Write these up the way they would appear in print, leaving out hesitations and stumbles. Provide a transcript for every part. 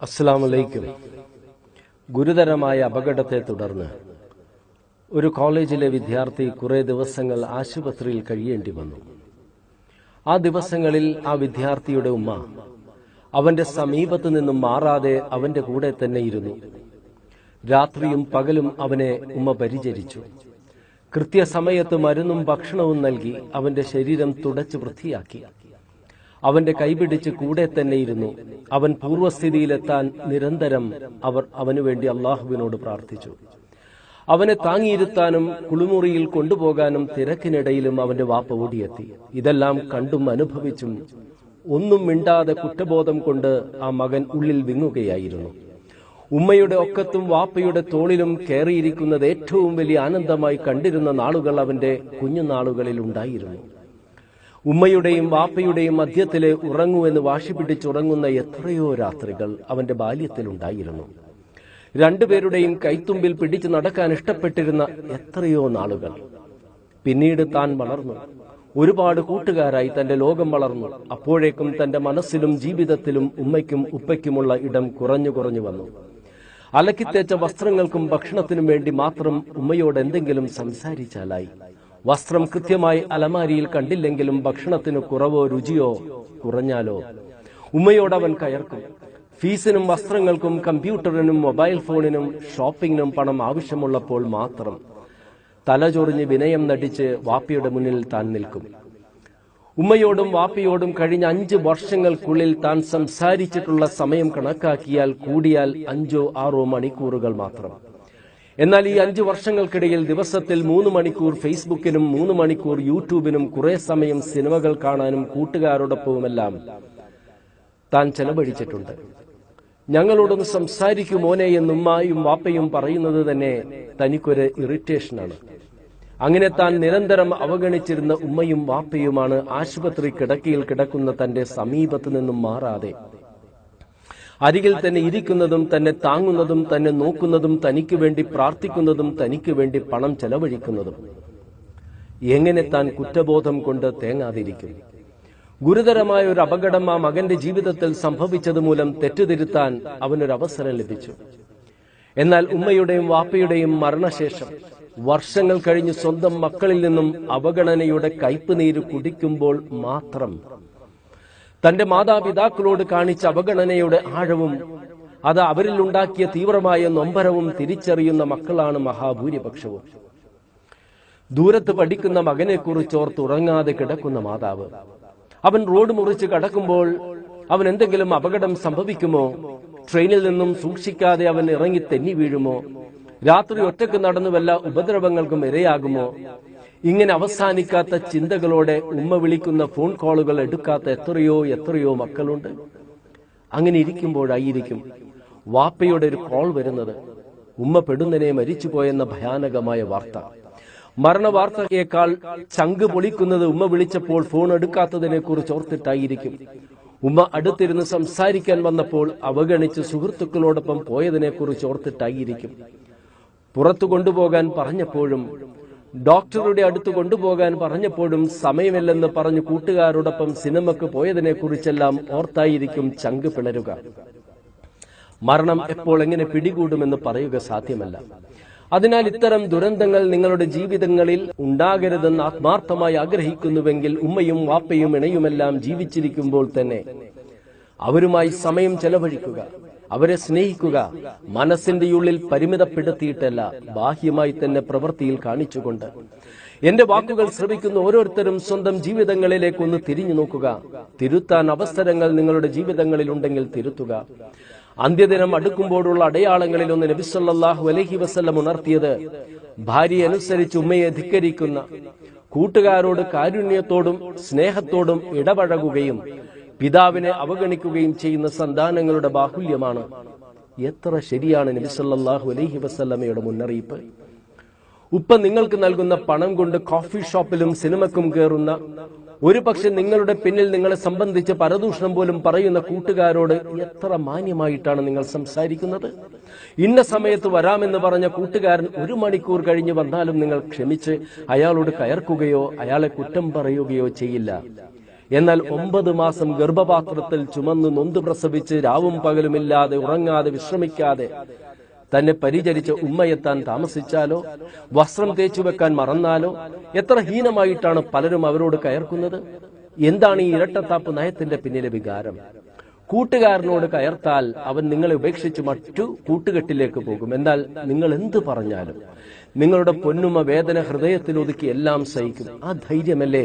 അസ്സലാമലൈക്കും. ഗുരുതരമായ അപകടത്തെ തുടർന്ന് ഒരു കോളേജിലെ വിദ്യാർത്ഥി കുറെ ദിവസങ്ങൾ ആശുപത്രിയിൽ കഴിയേണ്ടി വന്നു. ആ ദിവസങ്ങളിൽ ആ വിദ്യാർത്ഥിയുടെ ഉമ്മ അവന്റെ സമീപത്തു നിന്നും മാറാതെ അവന്റെ കൂടെ തന്നെ ഇരുന്നു. രാത്രിയും പകലും അവനെ ഉമ്മ പരിചരിച്ചു. കൃത്യസമയത്ത് മരുന്നും ഭക്ഷണവും നൽകി അവന്റെ ശരീരം തുടച്ചു വൃത്തിയാക്കി. അവന്റെ കൈപിടിച്ച് കൂടെ തന്നെ ഇരുന്നു. അവൻ പൂർവ്വസ്ഥിതിയിലെത്താൻ നിരന്തരം അവർ അവനുവേണ്ടി അള്ളാഹുവിനോട് പ്രാർത്ഥിച്ചു. അവനെ താങ്ങിയിരുത്താനും കുളിമുറിയിൽ കൊണ്ടുപോകാനും തിരക്കിനിടയിലും അവന്റെ വാപ്പ ഓടിയെത്തി. ഇതെല്ലാം കണ്ടും അനുഭവിച്ചും ഒന്നും മിണ്ടാതെ കുറ്റബോധം കൊണ്ട് ആ മകൻ ഉള്ളിൽ വിങ്ങുകയായിരുന്നു. ഉമ്മയുടെ ഒക്കത്തും വാപ്പയുടെ തോളിലും കയറിയിരിക്കുന്നത് ഏറ്റവും വലിയ ആനന്ദമായി കണ്ടിരുന്ന നാളുകൾ അവന്റെ കുഞ്ഞുനാളുകളിൽ ഉണ്ടായിരുന്നു. ഉമ്മയുടെയും വാപ്പയുടെയും മധ്യത്തിലെ ഉറങ്ങൂ എന്ന് വാശി പിടിച്ചുറങ്ങുന്ന എത്രയോ രാത്രികൾ അവന്റെ ബാല്യത്തിലുണ്ടായിരുന്നു. രണ്ടുപേരുടെയും കൈത്തുമ്പിൽ പിടിച്ചു നടക്കാൻ ഇഷ്ടപ്പെട്ടിരുന്ന എത്രയോ നാളുകൾ. പിന്നീട് താൻ വളർന്നു. ഒരുപാട് കൂട്ടുകാരായി തന്റെ ലോകം വളർന്നു. അപ്പോഴേക്കും തന്റെ മനസ്സിലും ജീവിതത്തിലും ഉമ്മയ്ക്കും ഉപ്പയ്ക്കുമുള്ള ഇടം കുറഞ്ഞു കുറഞ്ഞു വന്നു. അലക്കിത്തേച്ച വസ്ത്രങ്ങൾക്കും ഭക്ഷണത്തിനും വേണ്ടി മാത്രം ഉമ്മയോട് എന്തെങ്കിലും സംസാരിച്ചാലായി. വസ്ത്രം കൃത്യമായി അലമാരിയിൽ കണ്ടില്ലെങ്കിലും ഭക്ഷണത്തിന് കുറവോ രുചിയോ കുറഞ്ഞാലോ ഉമ്മയോടവൻ കയർക്കും. ഫീസിനും വസ്ത്രങ്ങൾക്കും കമ്പ്യൂട്ടറിനും മൊബൈൽ ഫോണിനും ഷോപ്പിങ്ങിനും പണം ആവശ്യമുള്ളപ്പോൾ മാത്രം തലചൊറിഞ്ഞ് വിനയം നടിച്ച് വാപ്പയുടെ മുന്നിൽ താൻ നിൽക്കും. ഉമ്മയോടും വാപ്പയോടും കഴിഞ്ഞ 5 വർഷങ്ങൾക്കുള്ളിൽ താൻ സംസാരിച്ചിട്ടുള്ള സമയം കണക്കാക്കിയാൽ കൂടിയാൽ 5-6 മണിക്കൂറുകൾ മാത്രം. എന്നാൽ ഈ 5 വർഷങ്ങൾക്കിടയിൽ ദിവസത്തിൽ 3 മണിക്കൂർ ഫേസ്ബുക്കിനും 3 മണിക്കൂർ യൂട്യൂബിനും കുറെ സമയം സിനിമകൾ കാണാനും കൂട്ടുകാരോടൊപ്പവുമെല്ലാം താൻ ചെലവഴിച്ചിട്ടുണ്ട്. ഞങ്ങളോടൊന്ന് സംസാരിക്കും മോനെ എന്നുമ്മായും വാപ്പയും പറയുന്നത് തന്നെ തനിക്കൊരു ഇറിറ്റേഷനാണ്. അങ്ങനെ താൻ നിരന്തരം അവഗണിച്ചിരുന്ന ഉമ്മയും വാപ്പയുമാണ് ആശുപത്രി കിടക്കയിൽ കിടക്കുന്ന തന്റെ സമീപത്തു നിന്നും മാറാതെ അരികിൽ തന്നെ ഇരിക്കുന്നതും തന്നെ താങ്ങുന്നതും തന്നെ നോക്കുന്നതും തനിക്ക് വേണ്ടി പ്രാർത്ഥിക്കുന്നതും തനിക്ക് വേണ്ടി പണം ചെലവഴിക്കുന്നതും. എങ്ങനെ താൻ കുറ്റബോധം കൊണ്ട് തേങ്ങാതിരിക്കും? ഗുരുതരമായ ഒരു അപകടം ആ മകന്റെ ജീവിതത്തിൽ സംഭവിച്ചത് മൂലം തെറ്റുതിരുത്താൻ അവനൊരവസരം ലഭിച്ചു. എന്നാൽ ഉമ്മയുടെയും വാപ്പയുടെയും മരണശേഷം വർഷങ്ങൾ കഴിഞ്ഞ് സ്വന്തം മക്കളിൽ നിന്നും അവഗണനയുടെ കയ്പുനീര് കുടിക്കുമ്പോൾ മാത്രം തന്റെ മാതാപിതാക്കളോട് കാണിച്ച അവഗണനയുടെ ആഴവും അത് അവരിൽ ഉണ്ടാക്കിയ തീവ്രമായ നൊമ്പരവും തിരിച്ചറിയുന്ന മക്കളാണ് മഹാഭൂരിപക്ഷവും. ദൂരത്ത് പഠിക്കുന്ന മകനെ കുറിച്ചോർത്ത് ഉറങ്ങാതെ കിടക്കുന്ന മാതാവ്. അവൻ റോഡ് മുറിച്ച് കടക്കുമ്പോൾ അവൻ എന്തെങ്കിലും അപകടം സംഭവിക്കുമോ? ട്രെയിനിൽ നിന്നും സൂക്ഷിക്കാതെ അവൻ ഇറങ്ങി തെന്നി വീഴുമോ? രാത്രി ഒറ്റക്ക് നടന്നു വല്ല ഉപദ്രവങ്ങൾക്കും ഇരയാകുമോ? ഇങ്ങനെ അവസാനിക്കാത്ത ചിന്തകളോടെ ഉമ്മ വിളിക്കുന്ന ഫോൺ കോളുകൾ എടുക്കാത്ത എത്രയോ മക്കളുണ്ട്. അങ്ങനെ ഇരിക്കുമ്പോഴായിരിക്കും വാപ്പയുടെ ഒരു കോൾ വരുന്നത്. ഉമ്മ പെടുന്നനെ മരിച്ചുപോയെന്ന ഭയാനകമായ വാർത്ത. മരണവാർത്തയേക്കാൾ ചങ്ക് പൊളിക്കുന്നത് ഉമ്മ വിളിച്ചപ്പോൾ ഫോൺ എടുക്കാത്തതിനെ കുറിച്ച് ഓർത്തിട്ടായിരിക്കും. ഉമ്മ അടുത്തിരുന്ന് സംസാരിക്കാൻ വന്നപ്പോൾ അവഗണിച്ച് സുഹൃത്തുക്കളോടൊപ്പം പോയതിനെ കുറിച്ച് ഓർത്തിട്ടായിരിക്കും. പുറത്തു കൊണ്ടുപോകാൻ പറഞ്ഞപ്പോഴും ഡോക്ടറുടെ അടുത്ത് കൊണ്ടുപോകാൻ പറഞ്ഞപ്പോഴും സമയമില്ലെന്ന് പറഞ്ഞു കൂട്ടുകാരോടൊപ്പം സിനിമക്ക് പോയതിനെ കുറിച്ചെല്ലാം ഓർത്തായിരിക്കും ചങ്ക് പിളരുക. മരണം എപ്പോൾ എങ്ങനെ പിടികൂടുമെന്ന് പറയുക സാധ്യമല്ല. അതിനാൽ ഇത്തരം ദുരന്തങ്ങൾ നിങ്ങളുടെ ജീവിതങ്ങളിൽ ഉണ്ടാകരുതെന്ന് ആത്മാർത്ഥമായി ആഗ്രഹിക്കുന്നുവെങ്കിൽ ഉമ്മയും വാപ്പയും ഇണയുമെല്ലാം ജീവിച്ചിരിക്കുമ്പോൾ തന്നെ അവരുമായി സമയം ചെലവഴിക്കുക, അവരെ സ്നേഹിക്കുക. മനസ്സിന്റെ ഉള്ളിൽ പരിമിതപ്പെടുത്തിയിട്ടല്ല, ബാഹ്യമായി തന്നെ പ്രവൃത്തിയിൽ കാണിച്ചുകൊണ്ട്. എന്റെ വാക്കുകൾ ശ്രവിക്കുന്ന ഓരോരുത്തരും സ്വന്തം ജീവിതങ്ങളിലേക്കൊന്ന് തിരിഞ്ഞു നോക്കുക. തിരുത്താൻ അവസരങ്ങൾ നിങ്ങളുടെ ജീവിതങ്ങളിൽ ഉണ്ടെങ്കിൽ തിരുത്തുക. അന്ത്യദിനം അടുക്കുമ്പോഴുള്ള അടയാളങ്ങളിൽ ഒന്ന് നബി സല്ലല്ലാഹു അലൈഹി വസല്ലം ഉണർത്തിയത് ഭാര്യയെ അനുസരിച്ച് ഉമ്മയെ ധിക്കരിക്കുന്ന, കൂട്ടുകാരോട് കാരുണ്യത്തോടും സ്നേഹത്തോടും ഇടപഴകുകയും പിതാവിനെ അവഗണിക്കുകയും ചെയ്യുന്ന സന്താനങ്ങളുടെ ബാഹുല്യമാണ്. എത്ര ശരിയാണ് നബി സല്ലല്ലാഹു അലൈഹി വസല്ലമയുടെ മുന്നറിയിപ്പ്. ഉപ്പ നിങ്ങൾക്ക് നൽകുന്ന പണം കൊണ്ട് കോഫി ഷോപ്പിലും സിനിമക്കും കയറുന്ന, ഒരു പക്ഷെ നിങ്ങളുടെ പിന്നിൽ നിങ്ങളെ സംബന്ധിച്ച് പരദൂഷണം പോലും പറയുന്ന കൂട്ടുകാരോട് എത്ര മാന്യമായിട്ടാണ് നിങ്ങൾ സംസാരിക്കുന്നത്? ഇന്ന സമയത്ത് വരാമെന്ന് പറഞ്ഞ കൂട്ടുകാരൻ 1 മണിക്കൂർ കഴിഞ്ഞ് വന്നാലും നിങ്ങൾ ക്ഷമിച്ച് അയാളോട് കയർക്കുകയോ അയാളെ കുറ്റം പറയുകയോ ചെയ്യില്ല. എന്നാൽ 9 മാസം ഗർഭപാത്രത്തിൽ ചുമന്ന് നൊന്ത് പ്രസവിച്ച് രാവും പകലുമില്ലാതെ ഉറങ്ങാതെ വിശ്രമിക്കാതെ തന്നെ പരിചരിച്ച ഉമ്മയെത്താൻ താമസിച്ചാലോ, വസ്ത്രം തേച്ചുവെക്കാൻ മറന്നാലോ എത്ര ഹീനമായിട്ടാണ് പലരും അവരോട് കയർക്കുന്നത്. എന്താണ് ഈ ഇരട്ടത്താപ്പ് നയത്തിന്റെ പിന്നിലെ വികാരം? കൂട്ടുകാരനോട് കയർത്താൽ അവൻ നിങ്ങളെ ഉപേക്ഷിച്ച് മറ്റു കൂട്ടുകെട്ടിലേക്ക് പോകും. എന്നാൽ നിങ്ങൾ എന്ത് പറഞ്ഞാലും നിങ്ങളുടെ പൊന്നുമ്മ വേദന ഹൃദയത്തിൽ ഒതുക്കി എല്ലാം സഹിക്കും. ആ ധൈര്യമല്ലേ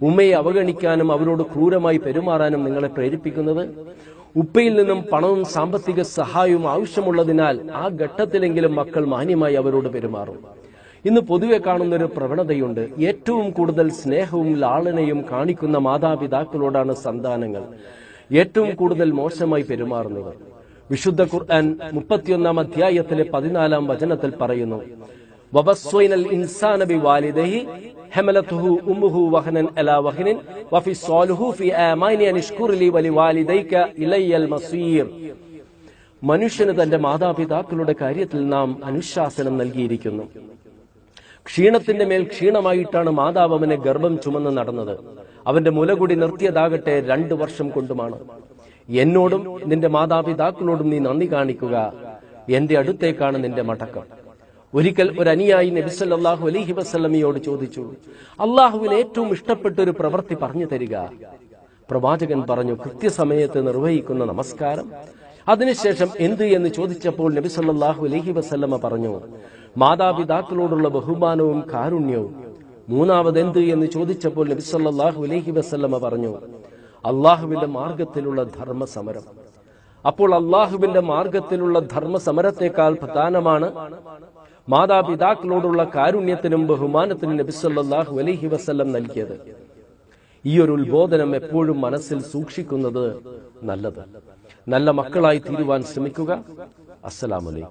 ഉമ്മയെ അവഗണിക്കാനും അവരോട് ക്രൂരമായി പെരുമാറാനും നിങ്ങളെ പ്രേരിപ്പിക്കുന്നത്? ഉപ്പയിൽ നിന്നും പണവും സാമ്പത്തിക സഹായവും ആവശ്യമുള്ളതിനാൽ ആ ഘട്ടത്തിലെങ്കിലും മക്കൾ മാന്യമായി അവരോട് പെരുമാറും. ഇന്ന് പൊതുവെ കാണുന്നൊരു പ്രവണതയുണ്ട്. ഏറ്റവും കൂടുതൽ സ്നേഹവും ലാളനയും കാണിക്കുന്ന മാതാപിതാക്കളോടാണ് സന്താനങ്ങൾ ഏറ്റവും കൂടുതൽ മോശമായി പെരുമാറുന്നത്. വിശുദ്ധ ഖുർആൻ 31-ാം അധ്യായത്തിലെ 14-ാം വചനത്തിൽ പറയുന്നു, വബസ്വൈനൽ ഇൻസാന ബിവാലിദൈഹി ഹമലതുഹു ഉമ്മുഹു വഹനൻ അലാ വഹനിൻ വഫിസ്സാലുഹു ഫി ആമാനി അൻ ഇശ്കുർ ലി വലിവാലിദൈക ഇലയ്യൽ മസീർ. മനുഷ്യന് തന്റെ മാതാപിതാക്കളുടെ കാര്യത്തിൽ നാം അനുശാസനം നൽകിയിരിക്കുന്നു. ക്ഷീണത്തിന്റെ മേൽ ക്ഷീണമായിട്ടാണ് മാതാവ് അവനെ ഗർഭം ചുമന്ന് നടന്നത്. അവന്റെ മുലകുടി നിർത്തിയതാകട്ടെ 2 വർഷം കൊണ്ടുമാണ്. എന്നോടും നിന്റെ മാതാപിതാക്കളോടും നീ നന്ദി കാണിക്കുക, എന്റെ അടുത്തേക്കാണ് നിന്റെ മടക്കം. ഒരിക്കൽ ഒരു അനുയായി നബി സല്ലല്ലാഹു അലൈഹി വസല്ലമയോട് ചോദിച്ചു, അള്ളാഹുവിന് ഏറ്റവും ഇഷ്ടപ്പെട്ട ഒരു പ്രവൃത്തി പറഞ്ഞു തരിക. പ്രവാചകൻ പറഞ്ഞു, കൃത്യസമയത്ത് നിർവഹിക്കുന്ന നമസ്കാരം. അതിനുശേഷം എന്ത് എന്ന് ചോദിച്ചപ്പോൾ നബി സല്ലല്ലാഹു അലൈഹി വസല്ലമ പറഞ്ഞു, മാതാപിതാക്കളോടുള്ള ബഹുമാനവും കാരുണ്യവും. മൂന്നാമത് എന്ത് എന്ന് ചോദിച്ചപ്പോൾ നബി സല്ലല്ലാഹു അലൈഹി വസല്ലമ പറഞ്ഞു, അള്ളാഹുവിന്റെ മാർഗത്തിലുള്ള ധർമ്മസമരം. അപ്പോൾ അള്ളാഹുവിന്റെ മാർഗത്തിലുള്ള ധർമ്മസമരത്തെക്കാൾ പ്രധാനമാണ് മാതാപിതാക്കളോടുള്ള കാരുണ്യത്തിനും ബഹുമാനത്തിനും നബി സല്ലല്ലാഹു അലൈഹി വസല്ലം നൽകിയത്. ഈ ഒരു ഉത്ബോധനം എപ്പോഴും മനസ്സിൽ സൂക്ഷിക്കുന്നത് നല്ലത്. നല്ല മക്കളായി തീരുവാൻ ശ്രമിക്കുക. അസ്സലാമു അലൈക്കും.